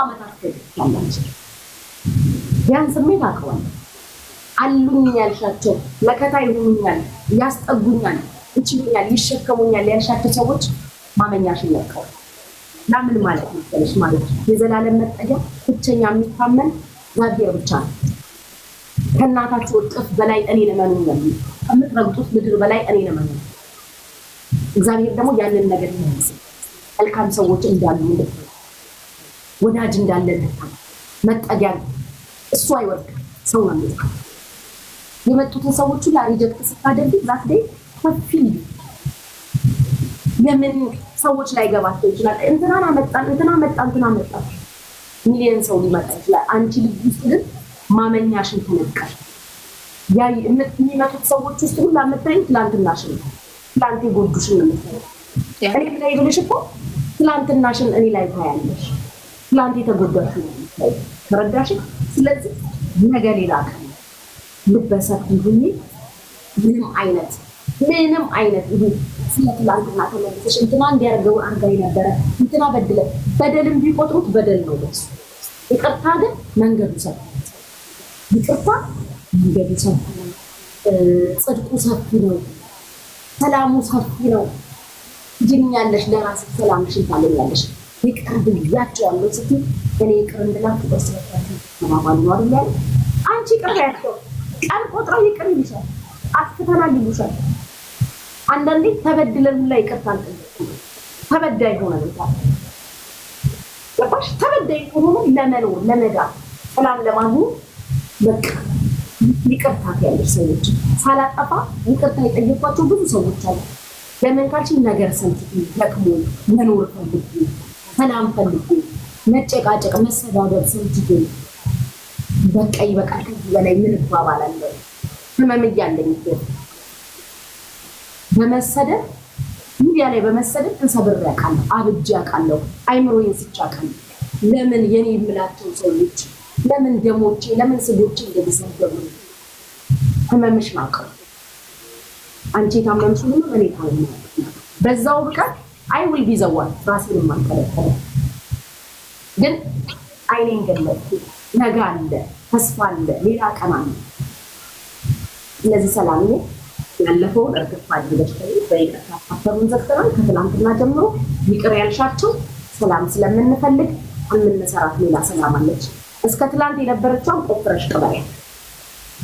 አመታት ከታላች ያን ስሜት አቀዋል አሉኝ ያልሻቸው ለከታ ይሁንኛል ያስጠጉኛል እችሉኛል ይሸከሙኛል ያልሻቸው ሰዎች ማመኛሽን ለቀው ለምን ማለት ነው ማለት የዘላለም መጠጊያ ብቸኛ የሚታመን እግዚአብሔር ብቻ ነው። ከእናታችሁ እጥፍ በላይ እኔ ለማን ነው ከምትረግጡት ምድር በላይ እኔ ለማን ነው እግዚአብሔር ደግሞ ያንን ነገር ይመስል መልካም ሰዎች እንዳሉ ወዳጅ እንዳለ መጠጊያ እሱ አይወርድ ሰው ነው የሚወርድ የመጡትን ሰዎች ሁሉ ሪጀክት ስታደርግ ዛት ላይ ከፊል ለምን ሰዎች ላይ ገባቸው ይችላል እንትና መጣ ሚሊዮን ሰው ሊመጣ ይችላል አንቺ ልጅ ውስጥ ግን ማመኛሽን ተነቀሽ ያ የሚመጡት ሰዎች ውስጥ ሁሉ አመጣኝ ትላንትናሽን ትላንት ይጎዱሽን ነው እኔ ላይ ብለሽ እኮ ትላንትናሽን እኔ ላይ ታያለሽ ትላንት የተጎዳሽ ነው ተረዳሽ ስለዚህ ነገ ሌላ ቀን ልበሰት ይሁን ምንም አይነት ይሄ ስለትላንትና ተመልሰሽ እንትና እንዲያርገው አንጋይ ነበር እንትና በደልም ቢቆጥሩት በደል ነው ለሱ ይቅርታ ግን መንገዱ ሰፊ ነው ጽድቁ ሰፊ ነው ሰላሙ ሰፊ ነው ጅኛለሽ ለራስ ሰላምሽን ታለኛለሽ ይቅርብ ያቻለው ስቲ እኔ ይቅር እንድላችሁ በስለታችሁ ማማሉ ነው አይደል አንቺ ይቅር ያለው ቃል ቆጥረው ይቅር ይልሻል አፍተናል ይሉሻል አንዳንዴ ተበድለን ላይ ይቅርታል ተበዳይ ሆነን ለባሽ ተበዳይ ሆኖ ለመኖር ለመዳ ሰላም ለማግኘት በቃ ይቅርታ ያለሽ ሰዎች ሳላጠፋ ይቅርታ የጠየቋቸው ብዙ ሰዎች አሉ ለምን ካልሽ ነገር ሰምተሽ ለቅሞ መኖር ፈልጉ ሰላም ፈልጉ መጨቃጨቅ መሰዳደብ ሰምተሽ በቃ ይበቃል ከዚህ በላይ ምን ባባላለሁ ህመም እያለኝ በመሰደብ ሚዲያ ላይ በመሰደብ ተሰብሬ አውቃለሁ አብጄ አውቃለሁ አይምሮዬን ስቻ አውቃለሁ ለምን የኔ የምላቸው ሰዎች ለምን ደሞቼ ለምን ስቦቼ እንደተሰደቡ ህመምሽ ማቀው አንቺ ታመምሽ ምን እኔ ታመምሽ በዛው ብቃት አይ ዊል ቢ ዘ ዋን ራሴን ማንከለከለ ግን አይኔን ገለጥኩ ነገ አለ ተስፋ አለ ሌላ ቀን አለ ስለዚህ ሰላም ነው ያለፈው እርግፍ አድርገሽ በይቅርታ አፈሩን ዘግተናል ከትላንትና ጀምሮ ይቅር ያልሻቸው ሰላም ስለምንፈልግ እንመሰራት ሌላ ሰላም አለች እስከ ትላንት የነበረችው ቆፍረሽ ቀበሬ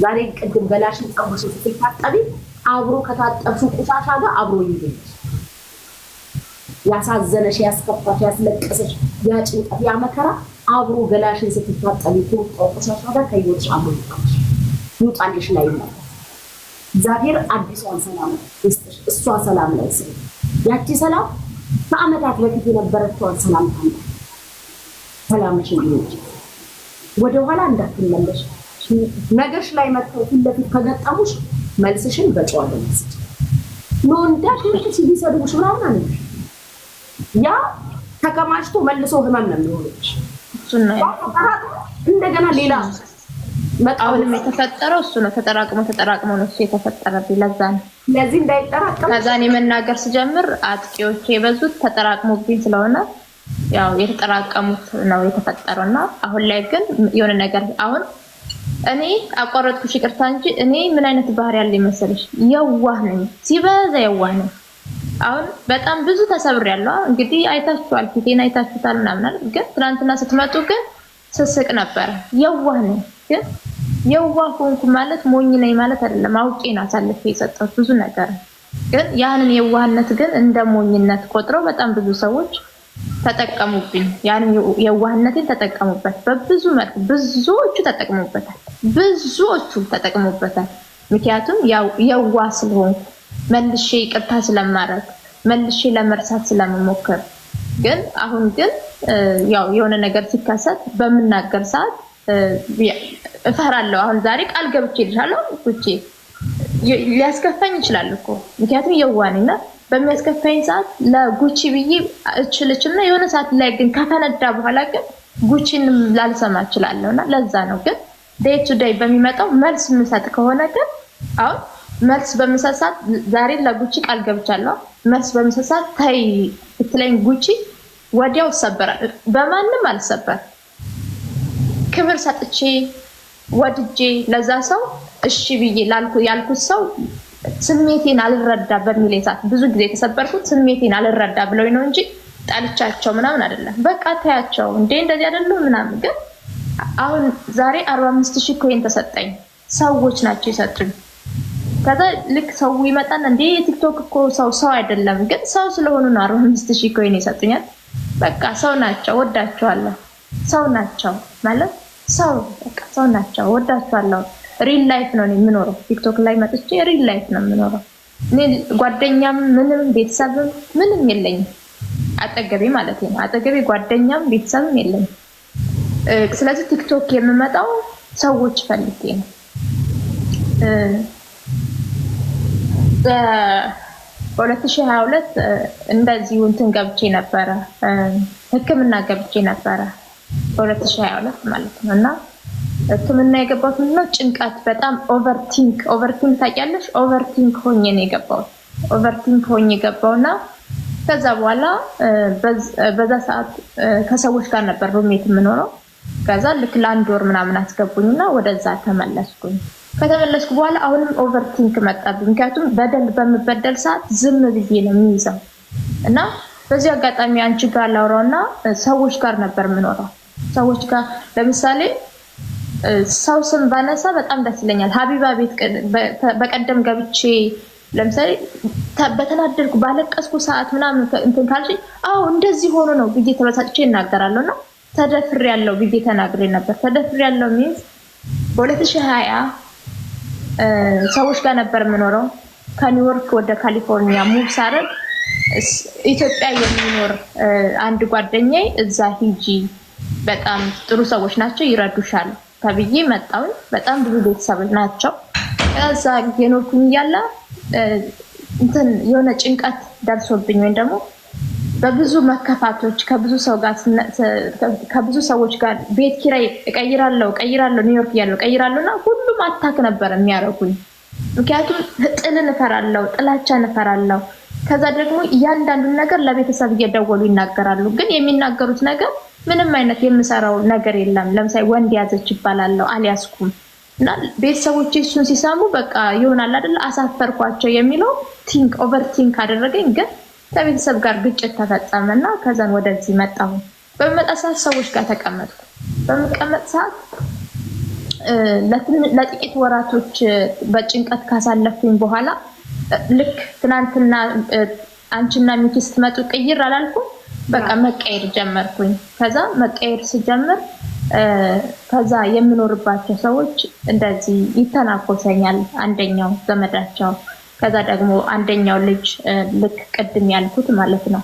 ዛሬ ቅድም ገላሽን ጸጉርሽ ስትታጠቢ አብሮ ከታጠብሹ ቆሻሻ ጋር አብሮ ይይዝ ያሳዘነሽ ያስከፋሽ ያስለቀሰሽ ያ ጭንቀት ያ መከራ አብሮ ገላሽን ስትታጠቢ ቆሻሻ ጋር ከይወጣሽ አብሮ ይውጣልሽ ላይ ነው እግዚአብሔር አዲሷን ሰላም ይስጥሽ እሷ ሰላም ላይ ስለ ያቺ ሰላም ከአመታት በፊት የነበረችው ሰላም ታንተ ሰላምሽ ይሁን ወደ ኋላ እንዳትመለሽ ነገርሽ ላይ መጥተው ለፊት ከገጠሙሽ መልስሽን በጨዋታ መስጭ ነው እንዳትልሽ ሲሰዱሽ ምናምን አለ ያ ተከማችቶ መልሶ ህመም ነው የሚሆንሽ እሱና እንደገና ሌላ መጣውንም የተፈጠረው እሱ ነው ተጠራቅሞ ነው እሱ የተፈጠረብኝ ለዛ ነው ለዚህ እንዳይጠራቀም ከዛኔ መናገር ሲጀምር አጥቂዎች የበዙት ተጠራቅሞብኝ ስለሆነ ያው የተጠራቀሙት ነው የተፈጠረውና አሁን ላይ ግን የሆነ ነገር አሁን እኔ አቋረጥኩሽ ይቅርታ እንጂ እኔ ምን አይነት ባህሪ ያለ ይመስልሽ የዋህ ነኝ ሲበዛ የዋህ ነኝ አሁን በጣም ብዙ ተሰብሬያለሁ እንግዲህ አይታችኋል ፊቴን አይታችሁታል ምናምን ግን ትናንትና ስትመጡ ግን ስስቅ ነበር የዋህ ነኝ ግን የዋህ ሆንኩ ማለት ሞኝ ነኝ ማለት አይደለም አውቄ ነው አሳልፌ የሰጠሁት ብዙ ነገር ግን ያንን የዋህነት ግን እንደ ሞኝነት ቆጥረው በጣም ብዙ ሰዎች ተጠቀሙብኝ ያንን የዋህነቴን ተጠቀሙበት በብዙ መልኩ ብዙዎቹ ተጠቀሙበታል ምክንያቱም የዋህ ስለሆንኩ መልሼ ይቅርታ ስለማረግ መልሼ ለመርሳት ስለምሞክር ግን አሁን ግን ያው የሆነ ነገር ሲከሰት በመናገር ሰዓት እፈራለሁ አሁን ዛሬ ቃል ገብቼልሻለሁ ጉቺ ሊያስከፋኝ ይችላል እኮ ምክንያቱም የዋህና በሚያስከፋኝ ሰዓት ለጉቺ ብዬ እችልና የሆነ ሰዓት ላይ ግን ከፈነዳ በኋላ ግን ጉቺን ላልሰማ እችላለሁና ለዛ ነው ግን ዴይ ቱ ዴይ በሚመጣው መልስ ምሰጥ ከሆነ ግን አሁን መልስ በመሰሳት ዛሬ ለጉቺ ቃል ገብቻለሁ መልስ በመሰሳት ታይ ትለኝ ጉቺ ወዲያው ሰበራ በማንም አልሰበር ክብር ሰጥቼ ወድጄ ለዛ ሰው እሺ ብዬ ያልኩት ሰው ስሜቴን አልረዳ በሚል ሰዓት ብዙ ጊዜ ተሰበርኩት። ስሜቴን አልረዳ ብለው ነው እንጂ ጣልቻቸው ምናምን አይደለም። በቃ ታያቸው እንዴ እንደዚህ አይደለም ምናምን። ግን አሁን ዛሬ 45000 ኮይን ተሰጠኝ። ሰዎች ናቸው የሰጡኝ። ከዛ ልክ ሰው ይመጣና እንዴ ቲክቶክ እኮ ሰው አይደለም፣ ግን ሰው ስለሆኑ ነው 45000 ኮይን የሰጡኛል። በቃ ሰው ናቸው፣ ወዳቸዋለሁ። ሰው ናቸው ማለት ሰው በቃ ሰው ናቸው፣ ወዳቸዋለሁ። ሪል ላይፍ ነው የምኖረው። ቲክቶክ ላይ መጥቼ ሪል ላይፍ ነው የምኖረው። እኔ ጓደኛም ምንም ቤተሰብም ምንም የለኝም አጠገቤ ማለት ነው። አጠገቤ ጓደኛም ቤተሰብም የለኝም። ስለዚህ ቲክቶክ የምመጣው ሰዎች ፈልጌ ነው። በ2022 እንደዚህ እንትን ገብቼ ነበረ፣ ህክምና ገብቼ ነበረ በ2022 ማለት ነው። እና ህክምና የገባሁት ምንድነው ጭንቀት፣ በጣም ኦቨርቲንክ ታውቂያለሽ? ኦቨርቲንክ ሆኜ ነው የገባሁት። ኦቨርቲንክ ሆኜ ገባውና ከዛ በኋላ በዛ ሰዓት ከሰዎች ጋር ነበር ሩሜት የምኖረው። ከዛ ልክ ለአንድ ወር ምናምን አስገቡኝና ወደዛ ተመለስኩኝ። ከተመለስኩ በኋላ አሁንም ኦቨርቲንክ መጣብኝ። ምክንያቱም በደል በምበደል ሰዓት ዝም ብዬ ነው የሚይዘው። እና በዚህ አጋጣሚ አንቺ ጋር ላውራውና ሰዎች ጋር ነበር የምኖረው። ሰዎች ጋር ለምሳሌ ሰው ስም ባነሳ በጣም ደስ ይለኛል። ሀቢባ ቤት በቀደም ገብቼ ለምሳሌ በተናደድኩ ባለቀስኩ ሰዓት ምናምን እንትን ካልሽ አዎ እንደዚህ ሆኖ ነው ብዬ ተበሳጭቼ እናገራለሁና ተደፍሬያለሁ ብዬ ተናግሬ ነበር። ተደፍሬያለሁ ሚንስ በ2020 ሰዎች ጋር ነበር የምኖረው። ከኒውዮርክ ወደ ካሊፎርኒያ ሙቭ ሳደርግ ኢትዮጵያ የሚኖር አንድ ጓደኛዬ እዛ ሂጂ በጣም ጥሩ ሰዎች ናቸው ይረዱሻል ተብዬ መጣሁ። በጣም ብዙ ቤተሰብ ናቸው። ከዛ የኖርኩኝ እያለ እንትን የሆነ ጭንቀት ደርሶብኝ ወይም ደግሞ በብዙ መከፋቶች ከብዙ ሰዎች ጋር ቤት ኪራይ እቀይራለሁ ኒውዮርክ ያለው እቀይራለሁና ሁሉም አታክ ነበር የሚያረጉኝ። ምክንያቱም ጥልን እፈራለሁ፣ ጥላቻን እፈራለሁ። ከዛ ደግሞ እያንዳንዱን ነገር ለቤተሰብ እየደወሉ ይናገራሉ። ግን የሚናገሩት ነገር ምንም አይነት የምሰራው ነገር የለም። ለምሳሌ ወንድ ያዘች ይባላለሁ፣ አልያዝኩም። እና ቤተሰቦቼ እሱን ሲሰሙ በቃ ይሆናል አይደል አሳፈርኳቸው የሚለው ኦቨርቲንክ አደረገኝ። ግን ከቤተሰብ ጋር ግጭት ተፈጸመና ከዛን ወደዚህ መጣሁ። በመጣ ሰዓት ሰዎች ጋር ተቀመጥኩ። በመቀመጥ ሰዓት ለጥቂት ወራቶች በጭንቀት ካሳለፍኩኝ በኋላ ልክ ትናንትና አንቺና ሚኪ ስትመጡ ቅይር አላልኩም፣ በቃ መቀየር ጀመርኩኝ። ከዛ መቀየር ሲጀምር ከዛ የምኖርባቸው ሰዎች እንደዚህ ይተናኮሰኛል፣ አንደኛው ዘመዳቸው። ከዛ ደግሞ አንደኛው ልጅ ልክ ቅድም ያልኩት ማለት ነው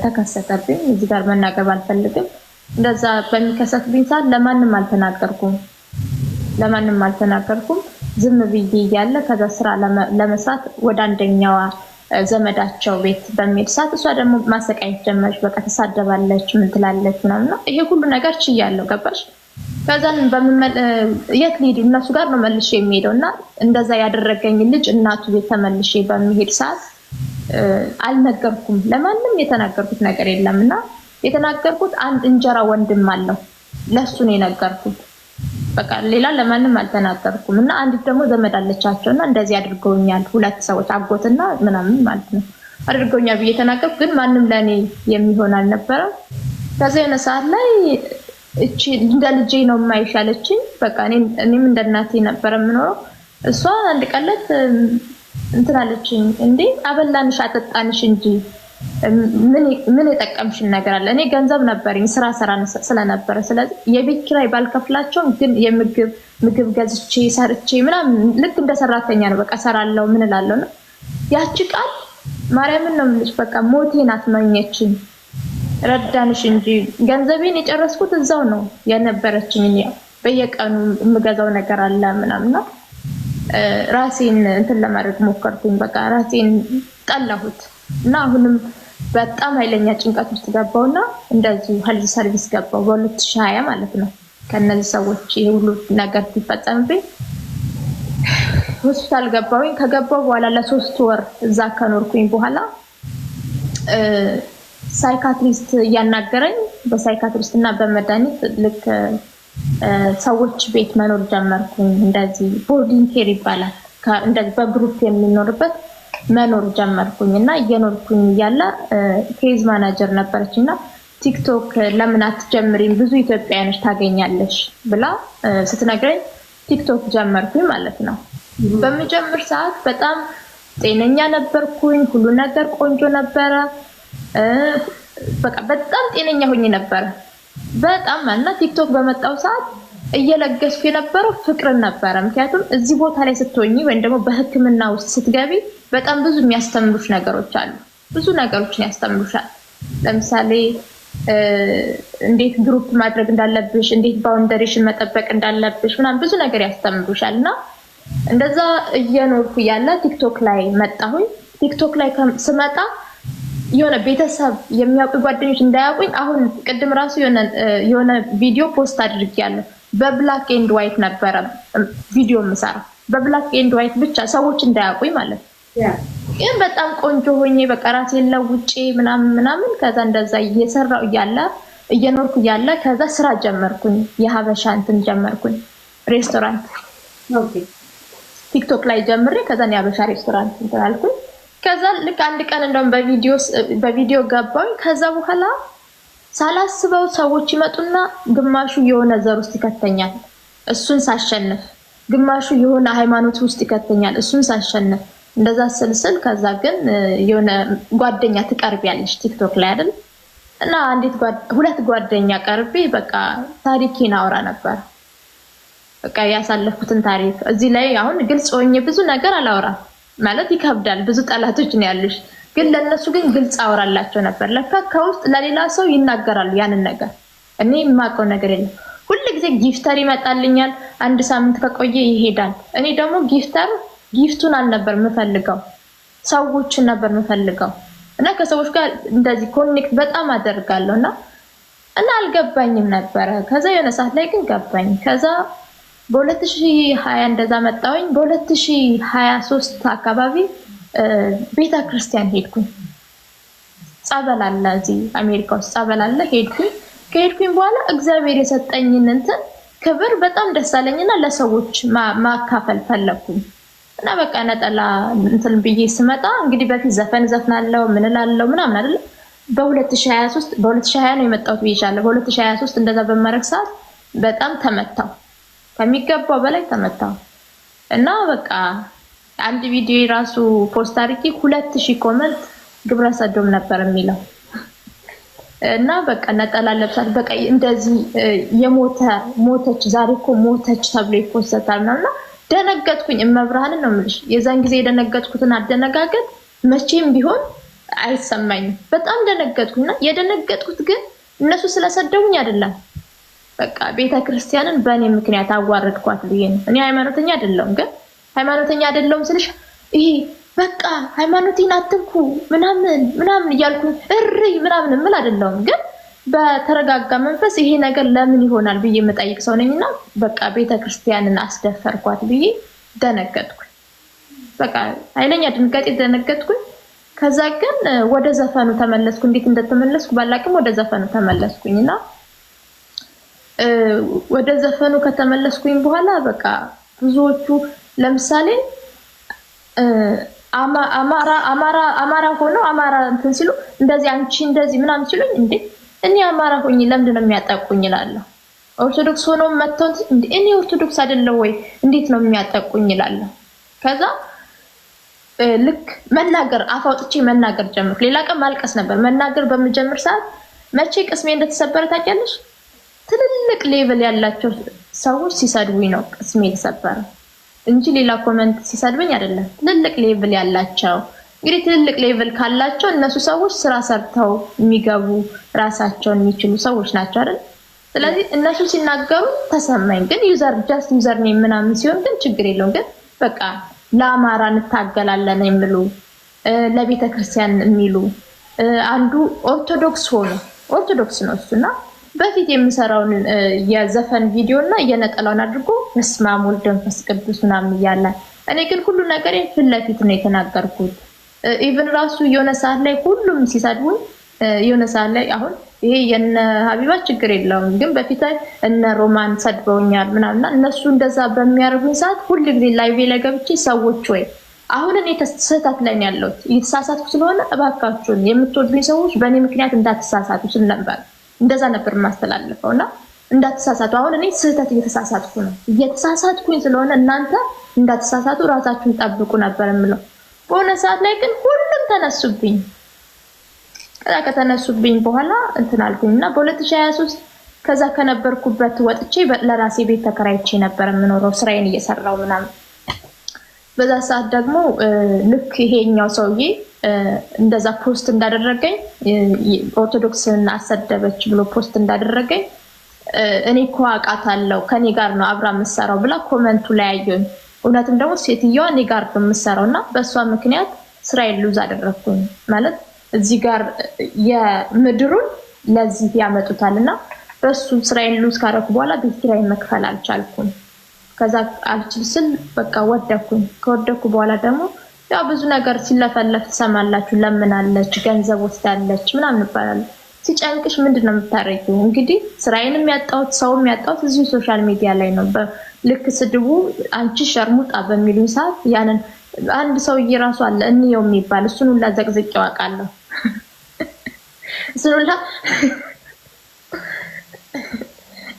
ተከሰተብኝ። እዚህ ጋር መናገር አልፈልግም። እንደዛ በሚከሰትብኝ ሰዓት ለማንም አልተናገርኩም። ዝም ብዬ እያለ ከዛ ስራ ለመስራት ወደ አንደኛዋ ዘመዳቸው ቤት በሚሄድ ሰዓት እሷ ደግሞ ማሰቃየት ጀመረች። በቃ ተሳደባለች፣ ምን ትላለች ምናምን። ይሄ ሁሉ ነገር ችያለሁ፣ ገባሽ? ከዛን የት ልሂድ እነሱ ጋር ነው መልሼ የሚሄደው። እና እንደዛ ያደረገኝ ልጅ እናቱ ቤት ተመልሼ በሚሄድ ሰዓት አልነገርኩም፣ ለማንም የተናገርኩት ነገር የለም። እና የተናገርኩት አንድ እንጀራ ወንድም አለው፣ ለሱ ነው የነገርኩት። በቃ ሌላ ለማንም አልተናገርኩም። እና አንድ ደግሞ ዘመድ አለቻቸውና እንደዚህ አድርገውኛል፣ ሁለት ሰዎች አጎትና ምናምን ማለት ነው አድርገውኛል ብዬ ተናገርኩ። ግን ማንም ለኔ የሚሆን አልነበረም። ከዛ የሆነ ሰዓት ላይ እቺ እንደ ልጄ ነው የማይሻለችኝ። በቃ እኔም እንደ እናቴ ነበር የምኖረው። እሷ አንድ ቀለት እንትን አለችኝ፣ እንዴ አበላንሽ አጠጣንሽ እንጂ ምን የጠቀምሽን ነገር አለ? እኔ ገንዘብ ነበርኝ ስራ ስለነበረ፣ ስለዚህ የቤት ኪራይ ባልከፍላቸውም ግን ምግብ ገዝቼ ሰርቼ ምናምን ልክ እንደ ሰራተኛ ነው በቃ ሰራለው ምን እላለሁ ነው። ያቺ ቃል ማርያምን ነው የምልሽ፣ በቃ ሞቴን አትመኘችኝ። ረዳንሽ እንጂ ገንዘቤን የጨረስኩት እዛው ነው የነበረችኝ። በየቀኑ የምገዛው ነገር አለ ምናምን ነው። ራሴን እንትን ለማድረግ ሞከርኩኝ። በቃ ራሴን ጠላሁት እና አሁንም በጣም ኃይለኛ ጭንቀት ውስጥ ገባውና እንደዚህ ሄልዝ ሰርቪስ ገባው በ2020 ማለት ነው። ከነዚህ ሰዎች ሁሉ ነገር ሲፈጸምብኝ ሆስፒታል ገባውኝ። ከገባው በኋላ ለ3 ወር እዛ ከኖርኩኝ በኋላ ሳይካትሪስት እያናገረኝ በሳይካትሪስት እና በመድኃኒት ልክ ሰዎች ቤት መኖር ጀመርኩኝ። እንደዚህ ቦርዲንግ ኬር ይባላል። እንደዚህ በግሩፕ የሚኖርበት መኖር ጀመርኩኝ እና እየኖርኩኝ እያለ ኬዝ ማናጀር ነበረችና ቲክቶክ ለምን አትጀምሪም ብዙ ኢትዮጵያውያኖች ታገኛለሽ ብላ ስትነግረኝ ቲክቶክ ጀመርኩኝ ማለት ነው። በመጀመር ሰዓት በጣም ጤነኛ ነበርኩኝ። ሁሉ ነገር ቆንጆ ነበረ። በቃ በጣም ጤነኛ ሆኜ ነበረ። በጣም እና ቲክቶክ በመጣው ሰዓት እየለገስኩ የነበረው ፍቅርን ነበረ። ምክንያቱም እዚህ ቦታ ላይ ስትሆኚ ወይም ደግሞ በሕክምና ውስጥ ስትገቢ በጣም ብዙ የሚያስተምሩሽ ነገሮች አሉ። ብዙ ነገሮችን ያስተምሩሻል። ለምሳሌ እንዴት ግሩፕ ማድረግ እንዳለብሽ፣ እንዴት ባውንደሪሽን መጠበቅ እንዳለብሽ ምናምን ብዙ ነገር ያስተምሩሻልና እንደዛ እየኖርኩ ያለ ቲክቶክ ላይ መጣሁኝ። ቲክቶክ ላይ ስመጣ የሆነ ቤተሰብ የሚያውቁ ጓደኞች እንዳያውቁኝ አሁን ቅድም ራሱ የሆነ ቪዲዮ ፖስት አድርጌያለሁ። በብላክ ኤንድ ዋይት ነበረ ቪዲዮ የምሰራው በብላክ ኤንድ ዋይት ብቻ ሰዎች እንዳያውቁኝ ማለት ነው። ግን በጣም ቆንጆ ሆኜ በቃ ራሴን ለውጬ ምናምን ከዛ እንደዛ እየሰራው እየኖርኩ ያለ ከዛ ስራ ጀመርኩኝ። የሀበሻ እንትን ጀመርኩኝ ሬስቶራንት ቲክቶክ ላይ ጀምሬ ከዛ የሀበሻ ሬስቶራንት እንትን አልኩኝ። ከዛ ልክ አንድ ቀን እንደውም በቪዲዮ ገባኝ። ከዛ በኋላ ሳላስበው ሰዎች ይመጡና ግማሹ የሆነ ዘር ውስጥ ይከተኛል እሱን ሳሸንፍ፣ ግማሹ የሆነ ሃይማኖት ውስጥ ይከተኛል እሱን ሳሸንፍ፣ እንደዛ ስልስል ከዛ ግን የሆነ ጓደኛ ትቀርቢያለሽ ቲክቶክ ላይ አይደል? እና ሁለት ጓደኛ ቀርቤ በቃ ታሪኬን አወራ ነበር። በቃ ያሳለፍኩትን ታሪክ እዚህ ላይ አሁን ግልጽ ሆኜ ብዙ ነገር አላወራም ማለት ይከብዳል። ብዙ ጠላቶች ነው ያሉሽ፣ ግን ለነሱ ግን ግልጽ አወራላቸው ነበር። ለካ ከውስጥ ለሌላ ሰው ይናገራሉ ያንን ነገር። እኔ የማውቀው ነገር የለም። ሁሉ ጊዜ ጊፍተር ይመጣልኛል፣ አንድ ሳምንት ከቆየ ይሄዳል። እኔ ደግሞ ጊፍቱን አልነበር የምፈልገው፣ ሰዎችን ነበር የምፈልገው። እና ከሰዎች ጋር እንደዚህ ኮኔክት በጣም አደርጋለሁና አልገባኝም ነበረ። ከዛ የሆነ ሰዓት ላይ ግን ገባኝ። ከዛ በ2020 እንደዛ መጣሁኝ። በ2023 አካባቢ ቤተክርስቲያን ሄድኩኝ። ጸበል አለ እዚህ አሜሪካ ውስጥ ጸበል አለ። ከሄድኩኝ በኋላ እግዚአብሔር የሰጠኝን እንትን ክብር በጣም ደስ አለኝና ለሰዎች ማካፈል ፈለኩኝ። እና በቃ ነጠላ እንትን ብዬ ስመጣ እንግዲህ በፊት ዘፈን ዘፍናለሁ ምን እላለሁ ምናምን አይደል። በ2020 ነው የመጣሁት ብዬሻለሁ። በ2023 እንደዛ በማረግ ሰዓት በጣም ተመታው፣ ከሚገባው በላይ ተመታው። እና በቃ አንድ ቪዲዮ ራሱ ፖስት አድርጌ 2000 ኮሜንት ግብረ ሰዶም ነበር የሚለው። እና በቃ ነጠላ ለብሳት በቃ እንደዚህ ሞተች ዛሬ እኮ ሞተች ተብሎ ይፖስታል እና ደነገጥኩኝ። እመብርሃንን ነው የምልሽ። የዛን ጊዜ የደነገጥኩትን አደነጋገጥ መቼም ቢሆን አይሰማኝም። በጣም ደነገጥኩኝና የደነገጥኩት ግን እነሱ ስለሰደቡኝ አይደለም። በቃ ቤተክርስቲያንን በእኔ ምክንያት አዋረድኳት ብዬ ነው። እኔ ሃይማኖተኛ አይደለሁም፣ ግን ሃይማኖተኛ አይደለሁም ስልሽ ይሄ በቃ ሃይማኖቴን አትንኩ ምናምን እያልኩ እሪ ምናምን እምል አይደለሁም። ግን በተረጋጋ መንፈስ ይሄ ነገር ለምን ይሆናል ብዬ የምጠይቅ ሰው ነኝና በቃ ቤተክርስቲያንን አስደፈርኳት ብዬ ደነገጥኩኝ። በቃ ኃይለኛ ድንጋጤ ደነገጥኩኝ። ከዛ ግን ወደ ዘፈኑ ተመለስኩ። እንዴት እንደተመለስኩ ባላቅም ወደ ዘፈኑ ተመለስኩኝና ወደ ዘፈኑ ከተመለስኩኝ በኋላ በቃ ብዙዎቹ ለምሳሌ አማራ ሆኖ አማራ እንትን ሲሉ እንደዚህ አንቺ እንደዚህ ምናምን ሲሉኝ እንዴ እኔ አማራ ሆኜ ለምንድን ነው የሚያጠቁኝ እላለሁ። ኦርቶዶክስ ሆኖ መጥተው እንዴ እኔ ኦርቶዶክስ አይደለም ወይ እንዴት ነው የሚያጠቁኝ እላለሁ። ከዛ ልክ መናገር አፋውጥቼ መናገር ጀመርኩ። ሌላ ቀን ማልቀስ ነበር። መናገር በመጀመር ሰዓት መቼ ቅስሜ እንደተሰበረ ታውቂያለሽ? ትልልቅ ሌቭል ያላቸው ሰዎች ሲሰድቡኝ ነው ቅስሜ የተሰበረ እንጂ ሌላ ኮሜንት ሲሰድብኝ አይደለም። ትልልቅ ሌቭል ያላቸው እንግዲህ ትልልቅ ሌቭል ካላቸው እነሱ ሰዎች ስራ ሰርተው የሚገቡ ራሳቸውን የሚችሉ ሰዎች ናቸው አይደል? ስለዚህ እነሱ ሲናገሩ ተሰማኝ። ግን ዩዘር ኔም ምናምን ሲሆን ግን ችግር የለውም። ግን በቃ ለአማራ እንታገላለን የሚሉ ለቤተ ክርስቲያን የሚሉ አንዱ ኦርቶዶክስ ነው እሱና በፊት የምሰራውን የዘፈን ቪዲዮና የነጠላውን አድርጎ በስመ አብ ወወልድ ወመንፈስ ቅዱስ ምናምን እያለ እኔ ግን ሁሉ ነገር ፊት ለፊት ነው የተናገርኩት። ኢቭን ራሱ የሆነ ሰዓት ላይ ሁሉም ሲሰድቡኝ የሆነ ሰዓት ላይ አሁን ይሄ የነ ሀቢባ ችግር የለውም ግን በፊት እነ ሮማን ሰድበውኛል ምናምንና እነሱ እንደዛ በሚያርጉኝ ሰዓት ሁሉ ጊዜ ላይቭ ላይ ገብቼ ሰዎች ወይ አሁን እኔ ተሰታት ላይ ያለው እየተሳሳትኩ ስለሆነ እባካችሁን የምትወዱኝ ሰዎች በእኔ ምክንያት እንዳትሳሳቱ ስል ነበር እንደዛ ነበር ማስተላለፈውና እንዳትሳሳቱ አሁን እኔ ስህተት እየተሳሳትኩኝ ስለሆነ እናንተ እንዳትሳሳቱ ራሳችሁን ጠብቁ ነበር የምለው በሆነ ሰዓት ላይ ግን ሁሉም ተነሱብኝ ከተነሱብኝ በኋላ እንትን አልኩኝና በ2023 ከዛ ከነበርኩበት ወጥቼ ለራሴ ቤት ተከራይቼ ነበር የምኖረው ስራዬን እየሰራው ምናምን በዛ ሰዓት ደግሞ ልክ ይሄኛው ሰውዬ እንደዛ ፖስት እንዳደረገኝ ኦርቶዶክስን አሰደበች ብሎ ፖስት እንዳደረገኝ እኔ እኮ አውቃታለሁ ከኔ ጋር ነው አብራ መስራው ብላ ኮሜንቱ ላይ አየኝ እውነትም ደግሞ ሴትዮዋ እኔ ጋር ነው መስራውና በሷ ምክንያት ስራዬን ሉዝ አደረኩኝ ማለት እዚህ ጋር የምድሩን ለዚህ ያመጡታልና በሱ ስራዬን ሉዝ ካረኩ በኋላ ቤት ኪራይ መክፈል አልቻልኩም ከዛ አልችል ስል በቃ ወደኩኝ ከወደኩ በኋላ ደግሞ ያው ብዙ ነገር ሲለፈለፍ ተሰማላችሁ ለምናለች ገንዘብ ወስዳለች ምናምን ይባላል ሲጨንቅሽ ምንድነው የምታረጊው እንግዲህ ስራዬንም ያጣሁት ሰውም ያጣሁት እዚህ ሶሻል ሚዲያ ላይ ነው ልክ ስድቡ አንቺ ሸርሙጣ በሚሉኝ ሰዓት ያንን አንድ ሰው ይራሱ አለ እንየው የሚባል እሱን ሁላ ዘቅዝቄው አውቃለሁ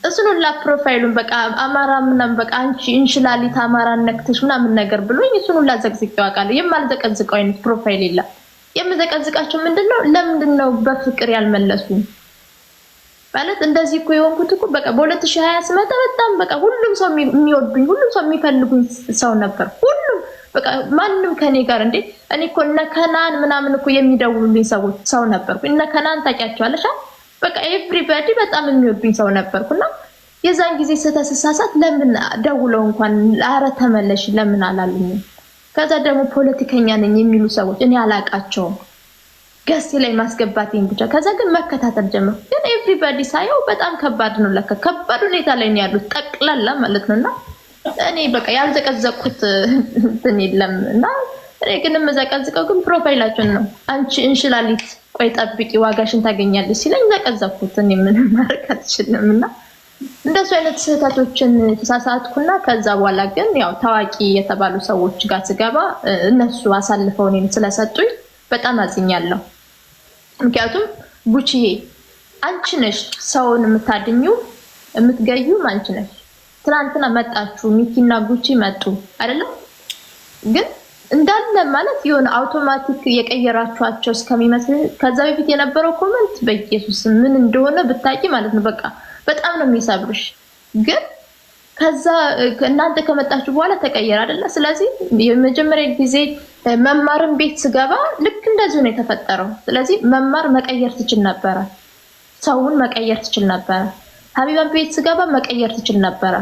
እሱን ሁላ ፕሮፋይሉን በቃ አማራ ምናምን በቃ አንቺ እንሽላሊት አማራ ነክተሽ ምናምን ነገር ብሎኝ እሱን ሁላ ዘቅዝቄው አውቃለሁ የማልዘቀዝቀው አይነት ፕሮፋይል የለም የምዘቀዝቃቸው ምንድነው ለምንድነው በፍቅር ያልመለሱኝ ማለት እንደዚህ እኮ የሆንኩት እኮ በቃ በ2020 ስመጣ በጣም በቃ ሁሉም ሰው የሚወዱኝ ሁሉም ሰው የሚፈልጉኝ ሰው ነበር ሁሉም በቃ ማንንም ከኔ ጋር እንዴ እኔ እኮ እነ ከናን ምናምን እኮ የሚደውሉልኝ ሰው ነበርኩ እነ ከናን ታውቂያቸዋለሽ በቃ ኤቭሪባዲ በጣም የሚወዱኝ ሰው ነበርኩና የዛን ጊዜ ስተሳሳት ለምን ደውለው እንኳን አረ ተመለሽ ለምን አላሉኝ ከዛ ደግሞ ፖለቲከኛ ነኝ የሚሉ ሰዎች እኔ አላቃቸውም ገስት ላይ ማስገባትኝ ብቻ ከዛ ግን መከታተል ጀመርኩ ግን ኤቭሪባዲ ሳይው በጣም ከባድ ነው ለካ ከባድ ሁኔታ ላይ ነው ያሉት ጠቅላላ ማለት ነውና እኔ በቃ ያልዘቀዘቅኩት እንትን የለምና እኔ ግን መዘቀዝቀው ግን ፕሮፋይላችን ነው አንቺ እንሽላሊት ቆይ ጠብቂ ዋጋሽን ታገኛለሽ ሲለኝ ዘቀዘቅኩት እኔ ምንም ማድረግ አልችልምና እንደሱ አይነት ስህተቶችን ተሳሳትኩና ከዛ በኋላ ግን ያው ታዋቂ የተባሉ ሰዎች ጋር ስገባ እነሱ አሳልፈው እኔን ስለሰጡኝ በጣም አዝኛለሁ ምክንያቱም ጉቺዬ አንቺ ነሽ ሰውን የምታድኙ የምትገዩ አንቺ ነሽ ትናንትና መጣችሁ ሚኪና ጉቺ መጡ አይደለም ግን እንዳለ ማለት የሆነ አውቶማቲክ የቀየራችኋቸው እስከሚመስል ከዛ በፊት የነበረው ኮሜንት በኢየሱስ ምን እንደሆነ ብታቂ ማለት ነው በቃ በጣም ነው የሚሰብርሽ ግን ከዛ እናንተ ከመጣችሁ በኋላ ተቀየረ አይደለ ስለዚህ የመጀመሪያ ጊዜ መማርን ቤት ስገባ ልክ እንደዚህ ነው የተፈጠረው ስለዚህ መማር መቀየር ትችል ነበር ሰውን መቀየር ትችል ነበር ሀቢባን ቤት ስገባ መቀየር ትችል ነበር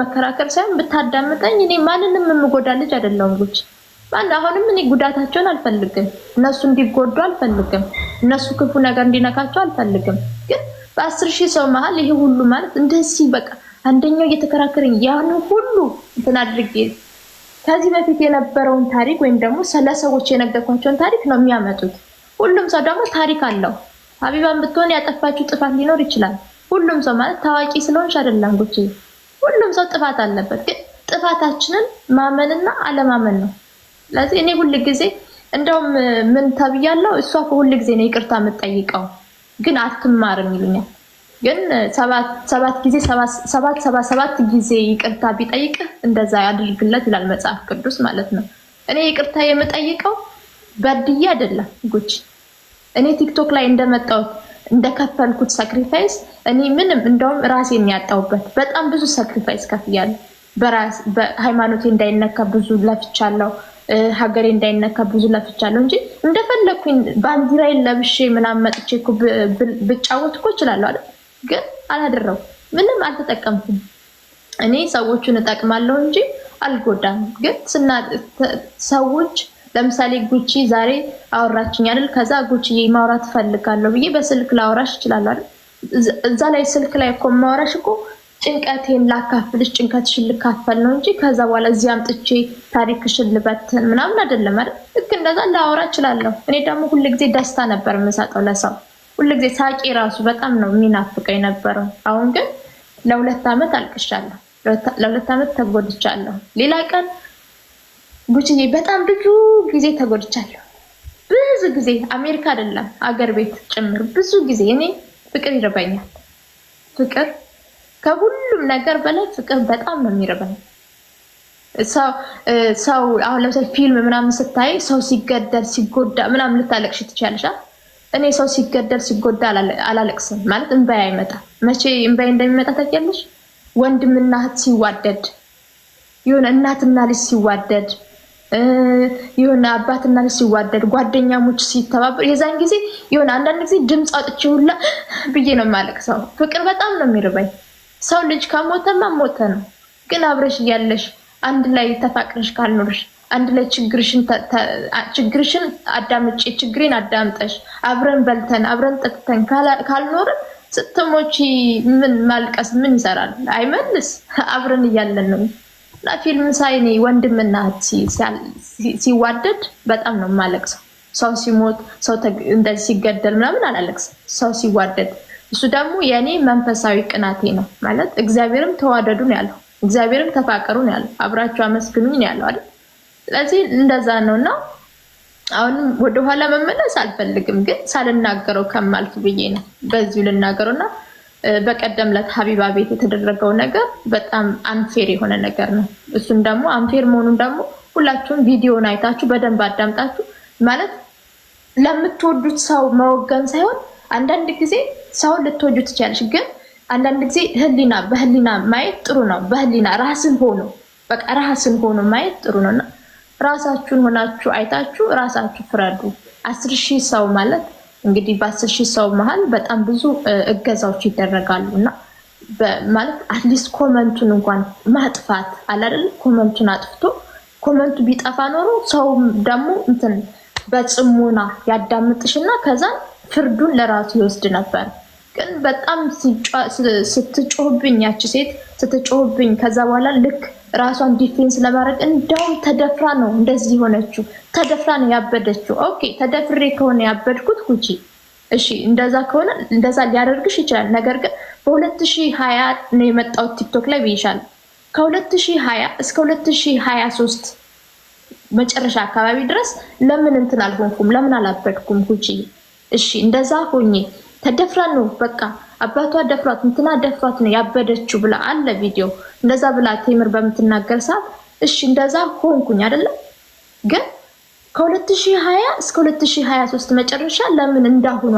መከራከር ሳይሆን ብታዳምጠኝ እኔ ማንንም የምጎዳ ልጅ አይደለሁም ጉቺ ማን አሁንም እኔ ጉዳታቸውን አልፈልግም እነሱ እንዲጎዱ አልፈልግም እነሱ ክፉ ነገር እንዲነካቸው አልፈልግም ግን በ10,000 ሰው መሃል ይሄ ሁሉ ማለት እንደዚህ በቃ አንደኛው እየተከራከረኝ ያን ሁሉ እንትን አድርጌ ከዚህ በፊት የነበረውን ታሪክ ወይም ደግሞ ሰዎች የነገርኳቸውን ታሪክ ነው የሚያመጡት ሁሉም ሰው ደግሞ ታሪክ አለው ሀቢባን ብትሆን ያጠፋችው ጥፋት ሊኖር ይችላል ሁሉም ሰው ማለት ታዋቂ ስለሆንሽ አይደለም ጉቺ ሁሉም ሰው ጥፋት አለበት ግን ጥፋታችንን ማመንና አለማመን ነው ስለዚህ እኔ ሁሉ ጊዜ እንደውም ምን ተብያለሁ እሷ ሁሉ ጊዜ ነው ይቅርታ የምትጠይቀው ግን አትማርም ይሉኛል ግን 7 ጊዜ ይቅርታ ቢጠይቅ እንደዛ ያድርግለት ይላል መጽሐፍ ቅዱስ ማለት ነው እኔ ይቅርታ የምጠይቀው በድዬ አይደለም ጉቺ እኔ ቲክቶክ ላይ እንደመጣው እንደከፈልኩት ሳክሪፋይስ እኔ ምንም እንደውም ራሴን ያጣውበት በጣም ብዙ ሳክሪፋይስ ከፍያለሁ በራስ በሃይማኖቴ እንዳይነካ ብዙ ለፍቻለሁ ሀገሬ እንዳይነካ ብዙ ለፍቻለሁ እንጂ እንደፈለኩኝ ባንዲራዬን ለብሼ ምናምን መጥቼ እኮ ብጫወት እኮ እችላለሁ አይደል ግን አላደረው ምንም አልተጠቀምኩም እኔ ሰዎችን እጠቅማለሁ እንጂ አልጎዳም ግን ሰዎች ለምሳሌ ጉቺ ዛሬ አወራችኝ አይደል ከዛ ጉቺ ማውራት ፈልጋለሁ ብዬ በስልክ ላወራሽ ይችላል አይደል እዛ ላይ ስልክ ላይ እኮ ማውራሽ እኮ ጭንቀቴን ላካፍልሽ ጭንቀትሽን ልካፈል ነው እንጂ ከዛ በኋላ እዚህ አምጥቼ ታሪክሽን ልበትን ምናምን አይደለም አይደል? ልክ እንደዛ ላወራ እችላለሁ። እኔ ደግሞ ሁልጊዜ ደስታ ነበር የምሰጠው ለሰው። ሁልጊዜ ሳቂ ራሱ በጣም ነው የሚናፍቀኝ ነበረው። አሁን ግን ለ2 አመት አልቅሻለሁ። ለ2 አመት ተጎድቻለሁ። ሌላ ቀን ጉቺዬ በጣም ብዙ ጊዜ ተጎድቻለሁ። ብዙ ጊዜ አሜሪካ አይደለም አገር ቤት ጭምር ብዙ ጊዜ እኔ ፍቅር ይረበኛል። ፍቅር ከሁሉም ነገር በላይ ፍቅር በጣም ነው የሚረበኝ። ሰው አሁን ለምሳሌ ፊልም ምናምን ስታይ ሰው ሲገደል ሲጎዳ ምናምን ልታለቅሽ ትችያለሽ። እኔ ሰው ሲገደል ሲጎዳ አላለቅስም ማለት እንባይ አይመጣም። መቼ እንባይ እንደሚመጣ ታውቂያለሽ? ወንድምና እህት ሲዋደድ፣ የሆነ እናትና ልጅ ሲዋደድ፣ የሆነ አባትና ልጅ ሲዋደድ፣ ጓደኛሞች ሲተባበር የዛን ጊዜ የሆነ አንዳንድ ጊዜ ድምፅ አውጥቼ ሁላ ብዬ ነው የማለቅሰው። ፍቅር በጣም ነው የሚርበኝ። ሰው ልጅ ከሞተማ ሞተ ነው። ግን አብረሽ እያለሽ አንድ ላይ ተፋቅረሽ ካልኖርሽ አንድ ላይ ችግርሽን አዳምጪ ችግሬን አዳምጠሽ አብረን በልተን አብረን ጠጥተን ካልኖርን ስትሞቺ ምን ማልቀስ ምን ይሰራል? አይመልስ። አብረን እያለን ነው። እና ፊልም ሳይኔ ወንድምና እህት ሲዋደድ በጣም ነው የማለቅሰው። ሰው ሲሞት ሰው እንደዚህ ሲገደል ምናምን አላለቅስም። ሰው ሲዋደድ እሱ ደግሞ የኔ መንፈሳዊ ቅናቴ ነው ማለት። እግዚአብሔርም ተዋደዱ ነው ያለው፣ እግዚአብሔርም ተፋቀሩ ነው ያለው፣ አብራችሁ አመስግኑኝ ነው ያለው አይደል? ስለዚህ እንደዛ ነውና አሁን ወደ ኋላ መመለስ አልፈልግም፣ ግን ሳልናገረው ከማልፍ ብዬ ነው በዚሁ ልናገረውና በቀደም ለት ሀቢባ ቤት የተደረገው ነገር በጣም አንፌር የሆነ ነገር ነው። እሱን ደግሞ አንፌር መሆኑን ደግሞ ሁላችሁም ቪዲዮን አይታችሁ በደንብ አዳምጣችሁ ማለት ለምትወዱት ሰው መወገን ሳይሆን አንዳንድ ጊዜ ሰው ልትወጁት ትችያለሽ፣ ግን አንዳንድ ጊዜ በህሊና ማየት ጥሩ ነው። በህሊና ራስን ሆኖ ማየት ጥሩ ነውና ራሳችሁን ሆናችሁ አይታችሁ ራሳችሁ ፍረዱ። 10,000 ሰው ማለት እንግዲህ በ10,000 ሰው መሃል በጣም ብዙ እገዛዎች ይደረጋሉና ማለት አትሊስት ኮመንቱን እንኳን ማጥፋት አላደለ። ኮመንቱን አጥፍቶ ኮመንቱ ቢጠፋ ኖሮ ሰው ደግሞ እንትን በጽሙና ያዳምጥሽና ከዛ ፍርዱን ለራሱ ይወስድ ነበር። ግን በጣም ስትጮህብኝ ያቺ ሴት ስትጮህብኝ ከዛ በኋላ ልክ ራሷን ዲፌንስ ለማድረግ እንደው ተደፍራ ነው እንደዚህ ሆነችው፣ ተደፍራ ነው ያበደችው። ኦኬ ተደፍሬ ከሆነ ያበድኩት ጉቺ እሺ፣ እንደዛ ከሆነ እንደዛ ሊያደርግሽ ይችላል። ነገር ግን በ2020 ነው የመጣው ቲክቶክ ላይ ብይሻለሁ። ከ2020 እስከ 2023 መጨረሻ አካባቢ ድረስ ለምን እንትን አልሆንኩም? ለምን አላበድኩም ጉቺ? እሺ እንደዛ ሆኜ ተደፍራ ነው በቃ አባቷ ደፍሯት እንትና ደፍሯት ነው ያበደችው ብላ አለ ቪዲዮ። እንደዛ ብላ ቴምር በምትናገር ሰዓት እሺ እንደዛ ሆንኩኝ አይደለም። ግን ከ2020 እስከ 2023 መጨረሻ ለምን እንዳሁኑ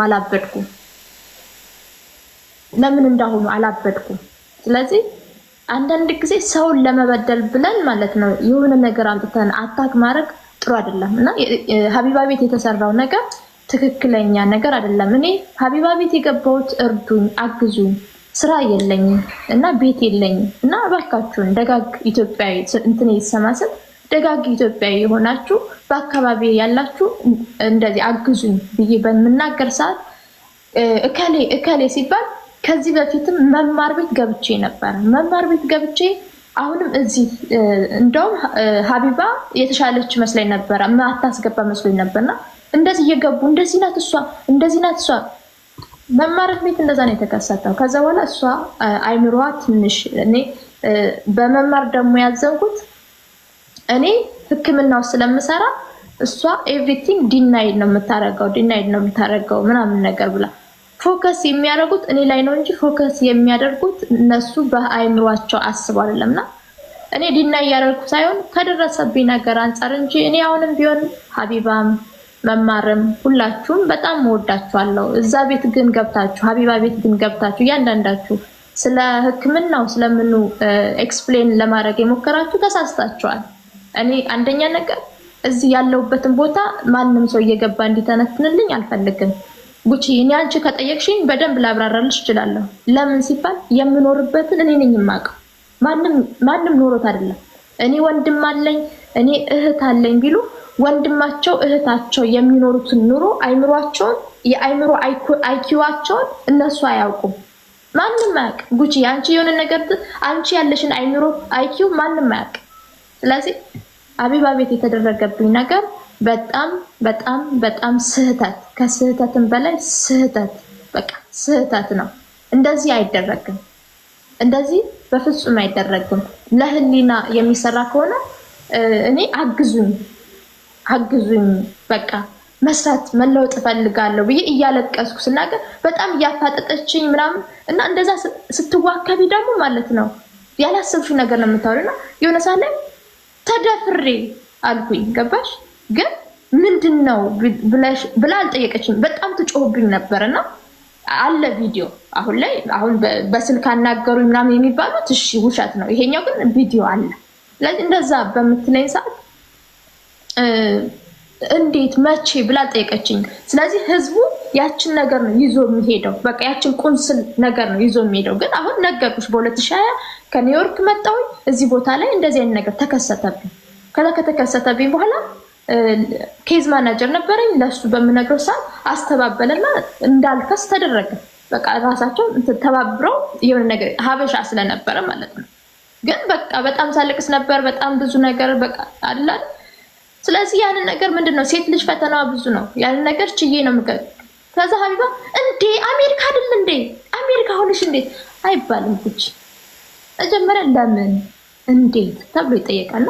አላበድኩም? ስለዚህ አንዳንድ ጊዜ ሰውን ለመበደል ብለን ማለት ነው የሆነ ነገር አምጥተን አታክ ማድረግ ጥሩ አይደለም። እና ሀቢባ ቤት የተሰራው ነገር ትክክለኛ ነገር አይደለም። እኔ ሀቢባ ቤት የገባሁት እርዱኝ፣ አግዙኝ፣ ስራ የለኝም እና ቤት የለኝም እና እባካችሁን ደጋግ ኢትዮጵያዊ እንትን ይሰማስል ደጋግ ኢትዮጵያዊ የሆናችሁ በአካባቢ ያላችሁ እንደዚህ አግዙኝ ብዬ በመናገር ሰዓት እከሌ ሲባል ከዚህ በፊትም መማር ቤት ገብቼ ነበር። መማር ቤት ገብቼ አሁንም እዚህ እንደውም ሀቢባ የተሻለች መስሎኝ ነበር፣ ማታስገባ መስሎኝ ነበርና እንደዚህ እየገቡ እንደዚህ ናት እሷ መማር ቤት እንደዛ ነው የተከሰተው። ከዛ በኋላ እሷ አይምሮዋ ትንሽ እኔ በመማር ደግሞ ያዘንኩት እኔ ሕክምናው ስለምሰራ እሷ ኤቭሪቲንግ ዲናይድ ነው የምታረገው ምናምን ነገር ብላ ፎከስ የሚያደርጉት እኔ ላይ ነው እንጂ ፎከስ የሚያደርጉት እነሱ በአይምሮአቸው አስበው አይደለምና እኔ ዲናይ ያደርኩ ሳይሆን ከደረሰብኝ ነገር አንፃር እንጂ እኔ አሁንም ቢሆን ሀቢባም መማርም ሁላችሁም በጣም ወዳችኋለሁ። እዛ ቤት ግን ገብታችሁ ሀቢባ ቤት ግን ገብታችሁ እያንዳንዳችሁ ስለ ሕክምናው ስለምኑ ኤክስፕሌን ለማድረግ የሞከራችሁ ተሳስታችኋል። እኔ አንደኛ ነገር እዚህ ያለውበትን ቦታ ማንም ሰው እየገባ እንዲተነትንልኝ አልፈልግም። ጉቺ እኔ አንቺ ከጠየቅሽኝ በደንብ ላብራራልሽ እችላለሁ። ለምን ሲባል የምኖርበትን እኔ ነኝ የማውቀው። ማንም ኖሮት አይደለም። እኔ ወንድም አለኝ እኔ እህት አለኝ ቢሉ ወንድማቸው እህታቸው የሚኖሩትን ኑሮ አይምሮአቸውን የአይምሮ አይኪዋቸውን እነሱ አያውቁም። ማንም አያውቅ። ጉቺ አንቺ የሆነ ነገር አንቺ ያለሽን አይምሮ አይኪው ማንም አያውቅ። ስለዚህ ሀቢባ ቤት የተደረገብኝ ነገር በጣም በጣም በጣም ስህተት፣ ከስህተትም በላይ ስህተት፣ በቃ ስህተት ነው። እንደዚህ አይደረግም። እንደዚህ በፍጹም አይደረግም። ለህሊና የሚሰራ ከሆነ እኔ አግዙኝ በቃ መስራት መለወጥ ፈልጋለሁ ብዬ እያለቀስኩ ስናገር በጣም እያፋጠጠችኝ ምናምን እና እንደዛ ስትዋከቢ ደግሞ ማለት ነው ያላሰብሽው ነገር ነው የምታወሪና የሆነ ሳለ ተደፍሬ አልኩኝ። ገባሽ? ግን ምንድነው ብላ አልጠየቀችኝ። በጣም ትጮህብኝ ነበርና አለ ቪዲዮ አሁን በስልክ አናገሩኝ ምናምን የሚባሉት እሺ ውሸት ነው። ይሄኛው ግን ቪዲዮ አለ። ስለዚህ እንደዛ በምትለኝ ሰዓት እንዴት መቼ ብላ ጠየቀችኝ። ስለዚህ ህዝቡ ያችን ነገር ነው ይዞ የሚሄደው። በቃ ያችን ቁንስል ነገር ነው ይዞ የሚሄደው። ግን አሁን ነገርኩሽ በ2020 ከኒውዮርክ መጣሁ። እዚህ ቦታ ላይ እንደዚህ አይነት ነገር ተከሰተብኝ። ከዛ ከተከሰተብኝ በኋላ ኬዝ ማናጀር ነበረኝ። ለሱ በምነግረው ሰዓት አስተባበለና እንዳልከስ ተደረገ። በቃ ራሳቸው ተባብረው የሆነ ነገር ሀበሻ ስለነበረ ማለት ነው። ግን በቃ በጣም ሳለቅስ ነበር። በጣም ብዙ ነገር በቃ አይደል። ስለዚህ ያንን ነገር ምንድነው ሴት ልጅ ፈተናዋ ብዙ ነው። ያንን ነገር ችዬ ነው ምከ ከዛ ሀቢባ እንዴ አሜሪካ አይደል እንዴ አሜሪካ ሆነሽ እንዴት አይባልም። ጉቺ መጀመሪያ ለምን እንዴት ተብሎ ይጠየቃል።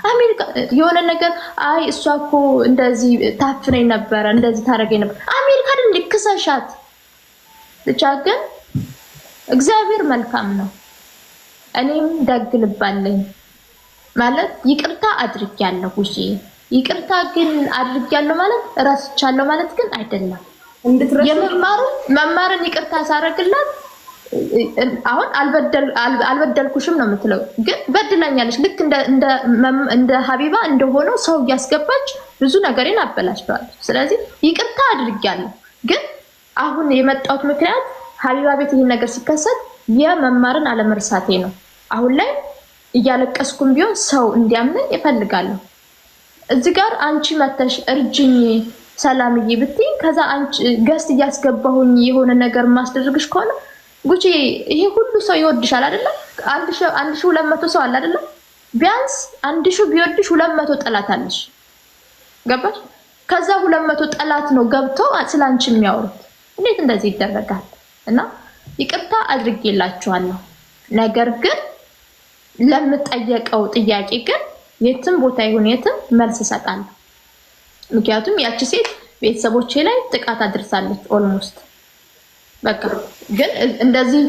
አሜሪካ የሆነ ነገር አይ እሷ እኮ እንደዚህ ታፍነኝ ነበር እንደዚህ ታረገኝ ነበር አሜሪካ አይደል እንዴ ክሰሻት። ብቻ ግን እግዚአብሔር መልካም ነው። እኔም ደግ ልብ አለኝ ማለት ይቅርታ አድርጌያለሁ። እሺ ይቅርታ ግን አድርጌያለሁ ማለት እረስቻለሁ ማለት ግን አይደለም። መማርን ይቅርታ ሳረግላት አሁን አልበደልኩሽም ነው የምትለው። ግን በድላኛለች። ልክ እንደ ሀቢባ እንደሆነው ሰው እያስገባች ብዙ ነገሬን አበላሽተዋል። ስለዚህ ይቅርታ አድርጌያለሁ። ግን አሁን የመጣሁት ምክንያት ሀቢባ ቤት ይሄን ነገር ሲከሰት የመማርን አለመርሳቴ ነው። አሁን ላይ እያለቀስኩም ቢሆን ሰው እንዲያምነኝ እፈልጋለሁ። እዚህ ጋር አንቺ መተሽ እርጅኝ ሰላምዬ ብትይ ከዛ አንቺ ገስት እያስገባሁኝ የሆነ ነገር ማስደርግሽ ከሆነ ጉቺ ይሄ ሁሉ ሰው ይወድሻል አይደለ? 1200 ሰው አለ አይደለ? ቢያንስ 1000 ቢወድሽ 200 ጠላት አለሽ። ገባሽ? ከዛ 200 ጠላት ነው ገብተው ስላንቺ የሚያወሩት። እንዴት እንደዚህ ይደረጋል? እና ይቅርታ አድርጌላችኋለሁ። ነገር ግን ለምጠየቀው ጥያቄ ግን የትም ቦታ ይሁን የትም መልስ እሰጣለሁ። ምክንያቱም ያቺ ሴት ቤተሰቦቼ ላይ ጥቃት አድርሳለች ኦልሞስት። በቃ ግን እንደዚህ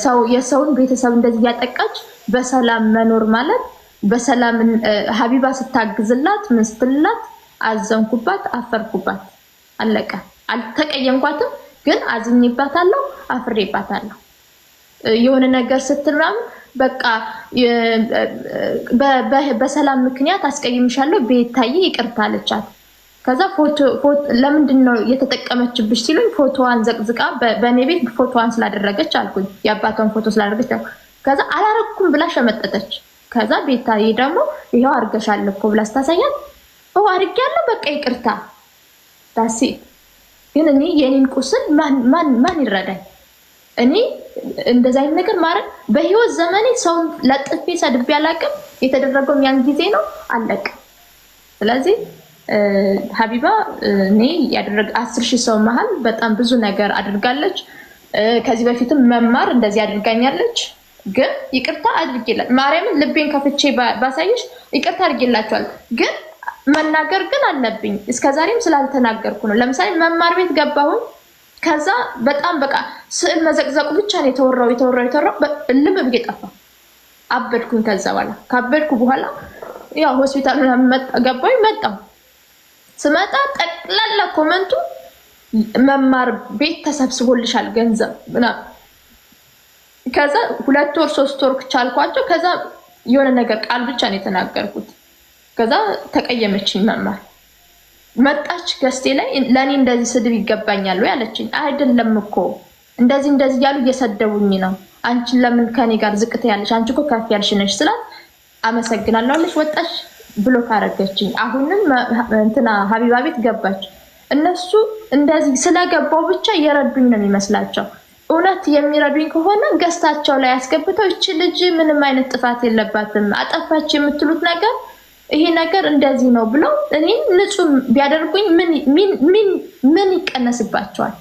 ሰው የሰውን ቤተሰብ እንደዚህ ያጠቃች በሰላም መኖር ማለት በሰላም ሀቢባ ስታግዝላት ምን ስትላት አዘንኩባት፣ አፈርኩባት፣ አለቀ። አልተቀየምኳትም፣ ግን አዝኝባታለሁ፣ አፍሬባታለሁ። የሆነ ነገር ስትራም በቃ በሰላም ምክንያት አስቀይምሻለሁ ቤታዬ ይቅርታ አለቻት። ከዛ ፎቶ ለምንድን ነው የተጠቀመችብሽ ሲሉኝ ፎቶዋን ዘቅዝቃ በኔ ቤት ፎቶዋን ስላደረገች አልኩኝ፣ የአባቷን ፎቶ ስላደረገች። ከዛ አላረኩም ብላ ሸመጠጠች። ከዛ ቤታዬ ደግሞ ይሄው አርገሻል እኮ ብላ ስታሳያት አርጌያለሁ በቃ ይቅርታ ዳሲ። ግን እኔ የኔን ቁስል ማን ይረዳኝ? እኔ እንደዛ አይነት ነገር ማለት በህይወት ዘመኔ ሰውን ለጥፌ ሰድቤ አላውቅም። የተደረገው ያን ጊዜ ነው፣ አለቀ። ስለዚህ ሀቢባ እኔ ያደረገ 10,000 ሰው መሃል በጣም ብዙ ነገር አድርጋለች። ከዚህ በፊትም መማር እንደዚህ አድርጋኛለች። ግን ይቅርታ አድርጌላት ማርያምን ልቤን ከፍቼ ባሳይሽ ይቅርታ አድርጌላችኋል። ግን መናገር ግን አለብኝ። እስከዛሬም ስላልተናገርኩ ነው። ለምሳሌ መማር ቤት ገባሁኝ። ከዛ በጣም በቃ ስዕል መዘቅዘቁ ብቻ ነው የተወራው ልም ብዬ ጠፋ። አበድኩኝ። ከዛ በኋላ ካበድኩ በኋላ ያው ሆስፒታል ገባሁኝ። መጣሁ። ስመጣ ጠቅላላ ኮመንቱ መማር ቤት ተሰብስቦልሻል ገንዘብ ምናምን። ከዛ 2 ወር 3 ወር ቻልኳቸው። ከዛ የሆነ ነገር ቃል ብቻ ነው የተናገርኩት። ከዛ ተቀየመችኝ። መማር መጣች ገስቴ ላይ ለኔ እንደዚህ ስድብ ይገባኛል ወይ አለችኝ። አይደለም እኮ እንደዚህ ያሉ እየሰደቡኝ ነው። አንቺ ለምን ከኔ ጋር ዝቅተ ያለሽ? አንቺ እኮ ከፍ ያልሽ ነሽ ስላት አመሰግናለሁ አለች። ወጣች ብሎ ካረገችኝ። አሁንም እንትና ሀቢባ ቤት ገባች። እነሱ እንደዚህ ስለገባው ብቻ እየረዱኝ ነው የሚመስላቸው። እውነት የሚረዱኝ ከሆነ ገስታቸው ላይ ያስገብተው እቺ ልጅ ምንም አይነት ጥፋት የለባትም አጠፋች የምትሉት ነገር ይሄ ነገር እንደዚህ ነው ብለው እኔ ንጹህ ቢያደርጉኝ ምን ይቀነስባቸዋል?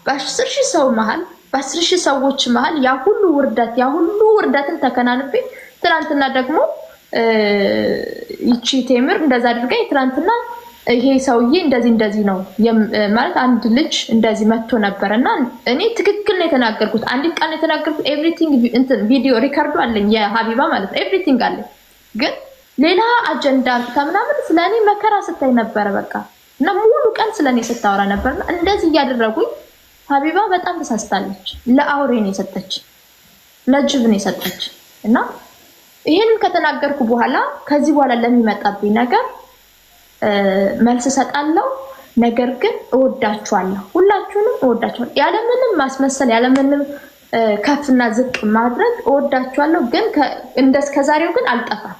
በ10 ሺህ ሰው መሃል በ10 ሺህ ሰዎች መሃል ያ ሁሉ ውርደትን ተከናንቤ ትናንትና ደግሞ ይቺ ቴምር እንደዛ አድርገኝ ትናንትና ይሄ ሰውዬ እንደዚህ ነው ማለት አንድ ልጅ እንደዚህ መጥቶ ነበርና እኔ ትክክል ነው የተናገርኩት አንድ ቃል ነው የተናገርኩት ኤቭሪቲንግ እንትን ቪዲዮ ሪከርዱ አለኝ የሀቢባ ማለት ነው ኤቭሪቲንግ አለኝ ግን ሌላ አጀንዳ ተምናምን ስለኔ መከራ ስታይ ነበር በቃ እና ሙሉ ቀን ስለኔ ስታወራ ነበርና እንደዚህ ያደረጉኝ ሀቢባ በጣም ተሳስታለች ለአውሬ ነው የሰጠች ለጅብ ነው የሰጠች እና ይሄንን ከተናገርኩ በኋላ ከዚህ በኋላ ለሚመጣብኝ ነገር መልስ ሰጣለሁ ነገር ግን እወዳችኋለሁ ሁላችሁንም እወዳችኋለሁ ያለምንም ማስመሰል ያለምንም ከፍና ዝቅ ማድረግ እወዳችኋለሁ ግን እንደስከዛሬው ግን አልጠፋም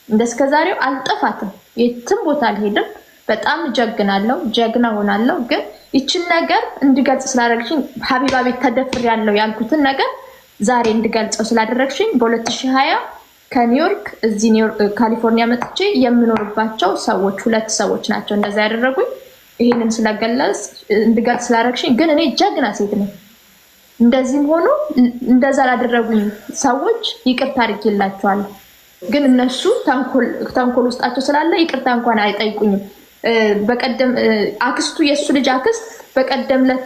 እንደስከዛሬው አልጠፋትም የትም ቦታ አልሄድም በጣም ጀግናለሁ ጀግና ሆናለሁ ግን ይችን ነገር እንድገልጽ ስላደረግሽኝ ሀቢባ ቤት ተደፍሬያለሁ ያልኩትን ነገር ዛሬ እንድገልጸው ስላደረግሽኝ በ2020 ከኒውዮርክ እዚህ ኒውዮርክ ካሊፎርኒያ መጥቼ የምኖርባቸው ሰዎች ሁለት ሰዎች ናቸው እንደዛ ያደረጉኝ ይሄንን ስለገለጽ እንድገልጽ ስላደረግሽኝ ግን እኔ ጀግና ሴት ነኝ እንደዚህም ሆኖ እንደዛ ያደረጉኝ ሰዎች ይቅርታ አድርጌላቸዋለሁ ግን እነሱ ተንኮል ውስጣቸው ስላለ ይቅርታ እንኳን አይጠይቁኝም በቀደም አክስቱ የሱ ልጅ አክስት በቀደምለት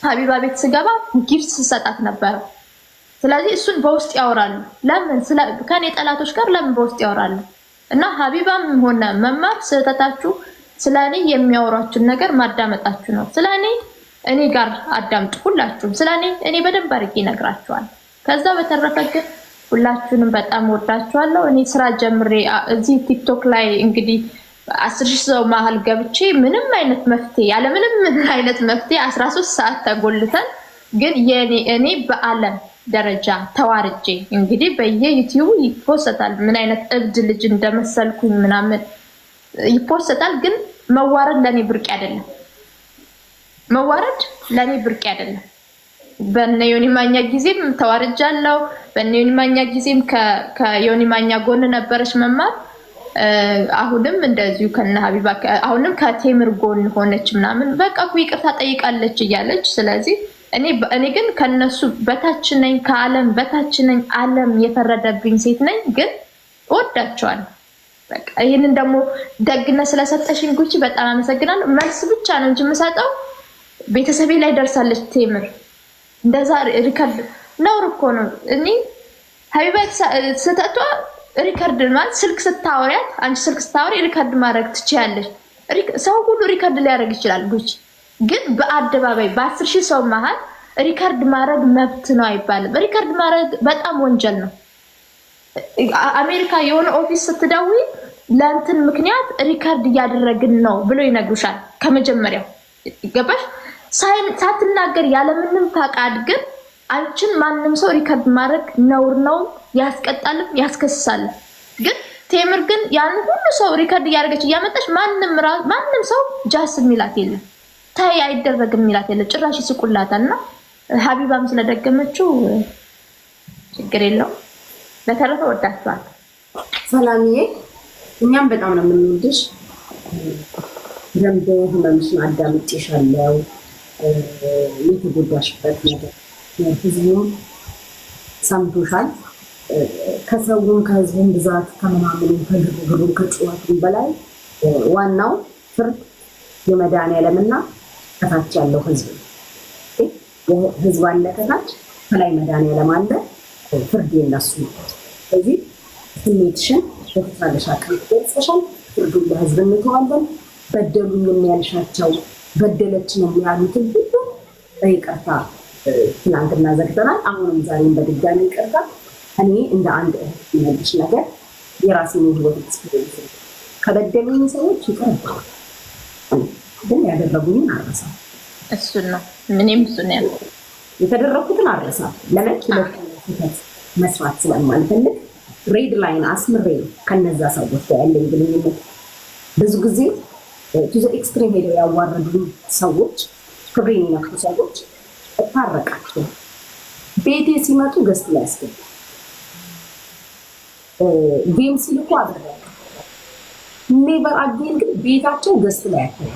ሀቢባ ቤት ስገባ ጊፍት ሰጣት ነበር ስለዚህ እሱን በውስጥ ያወራሉ ለምን ከኔ ጠላቶች ጋር ለምን በውስጥ ያወራሉ እና ሀቢባም ሆነ መማር ስህተታችሁ ስለኔ የሚያወራችሁ ነገር ማዳመጣችሁ ነው ስለኔ እኔ ጋር አዳምጡ ሁላችሁም ስለኔ እኔ በደንብ አድርጌ እነግራችኋለሁ ከዛ በተረፈ ግን ሁላችሁንም በጣም ወዳችኋለሁ እኔ ስራ ጀምሬ እዚህ ቲክቶክ ላይ እንግዲህ 10 ሺህ ሰው መሃል ገብቼ ምንም አይነት መፍትሄ ያለ ምንም አይነት መፍትሄ 13 ሰዓት ተጎልተን ግን እኔ በአለም ደረጃ ተዋርጄ እንግዲህ በየዩቲዩብ ይፖስታል ምን አይነት እብድ ልጅ እንደመሰልኩኝ ምናምን ይፖስታል ግን መዋረድ ለኔ ብርቅ አይደለም መዋረድ ለኔ ብርቅ አይደለም በእነ ዮኒ ማኛ ጊዜም ተዋርጃለሁ በእነ ዮኒ ማኛ ጊዜም ከዮኒ ማኛ ጎን ነበረች መማር አሁንም እንደዚሁ ከነ ሀቢባ አሁንም ከቴምር ጎን ሆነች ምናምን በቃ ይቅርታ ጠይቃለች እያለች ስለዚህ እኔ ግን ከነሱ በታች ነኝ ከዓለም በታች ነኝ ዓለም የፈረደብኝ ሴት ነኝ ግን እወዳቸዋለሁ በቃ ይሄንን ደግሞ ደግነት ስለሰጠሽኝ ጉቺ በጣም አመሰግናለሁ መልስ ብቻ ነው እንጂ የምሰጠው ቤተሰቤ ላይ ደርሳለች ቴምር እንደዛ ሪከርድ ነው እኮ ነው እኔ ሀቢባ ስተቷ ሪከርድ ማለት ስልክ ስታወሪያት አንቺ ስልክ ስታወሪ ሪከርድ ማድረግ ትችያለሽ ሰው ሁሉ ሪከርድ ሊያደርግ ይችላል ጉቺ ግን በአደባባይ በ10 ሺህ ሰው መሃል ሪከርድ ማድረግ መብት ነው አይባልም ሪከርድ ማድረግ በጣም ወንጀል ነው አሜሪካ የሆነ ኦፊስ ስትደውይ ለእንትን ምክንያት ሪከርድ እያደረግን ነው ብሎ ይነግሩሻል ከመጀመሪያው ገባሽ ሳትናገር ያለምንም ፈቃድ ግን አንቺን ማንንም ሰው ሪከርድ ማድረግ ነውር ነው ያስቀጣልም ያስከስሳል ግን ቴምር ግን ያን ሁሉ ሰው ሪከርድ እያደረገች እያመጣች ማንንም ሰው ጃስ የሚላት የለም ታይ አይደረግም የሚላት የለም ጭራሽ ይስቁላታልና ሀቢባም ስለደገመችው ችግር የለውም በተረፈ ወዳችኋለሁ ሰላምዬ እኛም በጣም ነው የምንወድሽ ደንብ ህመምሽን አዳምጬሻለሁ የተጎዳሽበት ነገር ህዝቡም ሰምቶሻል ከሰውም ከህዝቡም ብዛት ከመናምኑም ከግርግሩም ከጭዋቱም በላይ ዋናው ፍርድ የመድኃኒዓለምና ከታች ያለው ህዝብ ህዝብ አለ ከታች ከላይ መድኃኒዓለም አለ ፍርድ የነሱ ነው ስለዚህ ስሜትሽን በተቻለሽ አቅም ገልጸሻል ፍርዱን ለህዝብ እንተዋለን በደሉኝ የሚያልሻቸው በደለችን የሚያሉትን ሁሉ በይቅርታ ትናንትና ዘግተናል አሁንም ዛሬም በድጋሚ ይቅርታ እኔ እንደ አንድ የሚነግርሽ ነገር የራሴን ህይወት ኤክስፒሪየንስ ከበደሉኝ ሰዎች ይቅርታ ግን ያደረጉኝን አረሳም እሱን ነው ምንም እሱን ነው የተደረኩትን አረሳም ለምን ሁለት መስዋዕት ስለማልፈልግ ሬድ ላይን አስምሬ ከነዛ ሰዎች ጋር ያለኝ ግንኙነት ብዙ ጊዜ ቱ ዘ ኤክስትሪም ሄደው ያዋረዱኝ ሰዎች ክብሬን የነኩ ሰዎች እታረቃቸው። ቤቴ ሲመጡ ገስት ላይ ያስገባ ጌም ሲልኩ አደረገ። ኔቨር አጌን ግን ቤታቸው ገስት ላይ ያከለ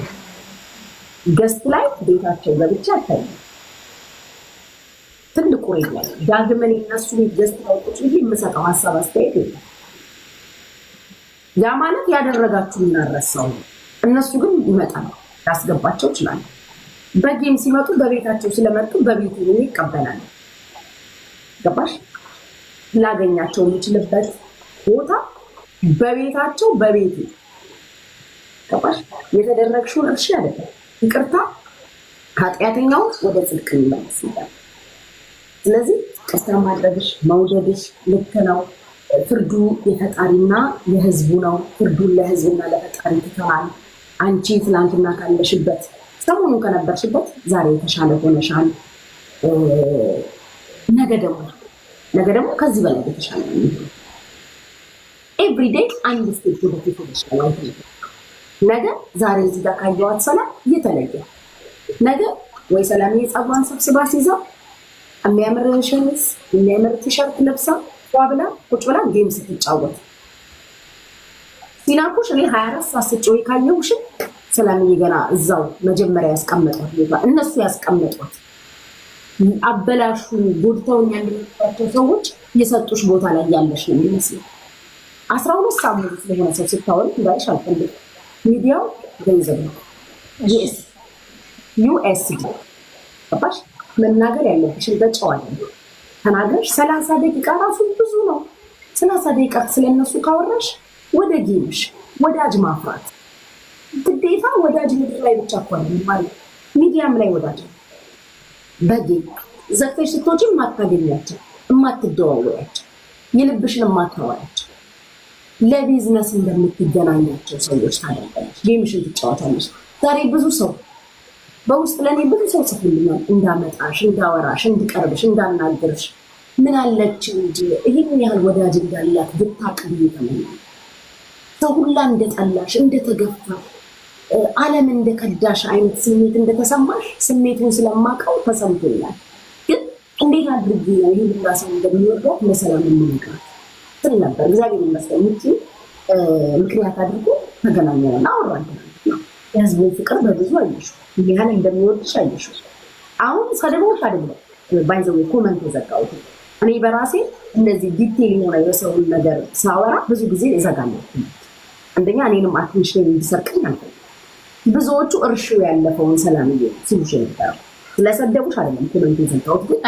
ገስት ላይ ቤታቸው ገብቻ አታየ ትልቁ ሬት ላይ ዳግመን እነሱ ቤት ገስት ላይ ቁጭ ብዬ የምሰጠው ሀሳብ አስተያየት የለም። ያ ማለት ያደረጋችሁ እናረሳው። እነሱ ግን ይመጣል ያስገባቸው ይችላል። በጌም ሲመጡ በቤታቸው ስለመጡ በቤቱ ነው ይቀበላል። ገባሽ? ላገኛቸው የምችልበት ቦታ በቤታቸው በቤቱ ገባሽ? የተደረግሽውን እርሺ አይደለም ይቅርታ ኃጢአተኛው ወደ ጽድቅ ይመለሳል። ስለዚህ ቅርታ ማድረግሽ መውደድሽ ልክ ነው። ፍርዱ የፈጣሪና የህዝቡ ነው። ፍርዱን ለህዝብና ለፈጣሪ ትተናል። አንቺ ትላንትና ካለሽበት ሰሞኑን ከነበርሽበት ዛሬ የተሻለ ሆነሻል። ነገ ደግሞ ከዚህ በላይ የተሻለ ነው። ኤቭሪዴይ አንድ ስቴፕ ወደፊት ሆነሻል። ነገ ዛሬ እዚህ ጋር ካየኋት ሰላም እየተለየ ነገ ወይ ሰላም የጸጉሯን ሰብስባ ሲይዛ የሚያምር ሸሚዝ የሚያምር ቲሸርት ለብሳ ብላ ቁጭ ብላ ጌም ስትጫወት ሲናኩሽ እኔ 24 ሰዓት ስጮይ ካየሁሽ ሰላምዬ ገና እዛው መጀመሪያ ያስቀመጧት ቦታ እነሱ ያስቀመጧት አበላሹ ጎድተውኝ ያለባቸው ሰዎች የሰጡሽ ቦታ ላይ ያለሽ ነው የሚመስለው። 12 ሰዓት ሙሉ ስለሆነ ሰው ስታወሪ እንዳይሽ አልፈልግም። ሚዲያው ገንዘብ ነው። ዩኤስዲ ገባሽ? መናገር ያለብሽን በጨዋ ተናገርሽ። 30 ደቂቃ ራሱ ብዙ ነው። 30 ደቂቃ ስለነሱ ካወራሽ ወደ ጌምሽ ወዳጅ ማፍራት ግዴታ ወዳጅ ምድር ላይ ብቻ እኮ ነው ማለት ሚዲያም ላይ ወዳጅ በጌም ዘግተሽ ስትወጪ የማታገኛቸው የማትደዋወያቸው የልብሽን የማታወያቸው ለቢዝነስ እንደምትገናኛቸው ሰዎች ታደርጋለች። ጌምሽን ትጫወታለች። ዛሬ ብዙ ሰው በውስጥ ለኔ ብዙ ሰው ጽፎልኛል እንዳመጣሽ እንዳወራሽ እንድቀርብሽ እንዳናገርሽ ምን አለች እንጂ ይህን ያህል ወዳጅ እንዳላት ብታቅብ ይተመኛል። ሰው ሁላ እንደጠላሽ እንደተገፋ ዓለም እንደከዳሽ አይነት ስሜት እንደተሰማሽ ስሜቱን ስለማውቀው ተሰምቶኛል። ግን እንዴት አድርጌ ነው ይህ ሁላ ሰው እንደሚወዳት ለሰላም የምንገራት ስል ነበር። እግዚአብሔር ይመስገን ምክንያት አድርጎ ተገናኘን አወራን። የህዝቡን ፍቅር በብዙ አየሹ ምን ያህል እንደሚወድሽ አየሹ። አሁን ሰደቦች አይደለም ባይዘው ኮመንት የዘጋሁት እኔ በራሴ እንደዚህ ዲቴይል የሆነ የሰውን ነገር ሳወራ ብዙ ጊዜ እዘጋለሁ። አንደኛ እኔንም አቴንሽን እንዲሰርቀኝ አልፈልግም። ብዙዎቹ እርሹ ያለፈውን ሰላምዬ ሲሉሽ ነበር። ስለሰደቡሽ አይደለም ኮመንት የዘጋሁት ግን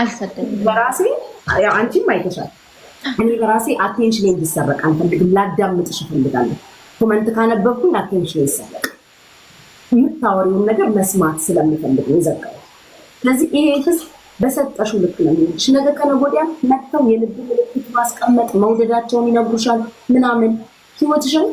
በራሴ ያው አንቺም አይተሻል። እኔ በራሴ አቴንሽን እንዲሰረቅ አልፈልግም። ላዳምጥሽ እፈልጋለሁ። ኮመንት ካነበብኩኝ አቴንሽን ይሰረቅ የምታወሪውን ነገር መስማት ስለምፈልግ ነው የዘጋሁት። ስለዚህ ይሄ ህዝብ በሰጠሽው ልክ ነው የሚልሽ። ነገ ከነገ ወዲያ መጥተው የልብ ምልክት ማስቀመጥ መውደዳቸውን ይነግሩሻል ምናምን ህይወትሽን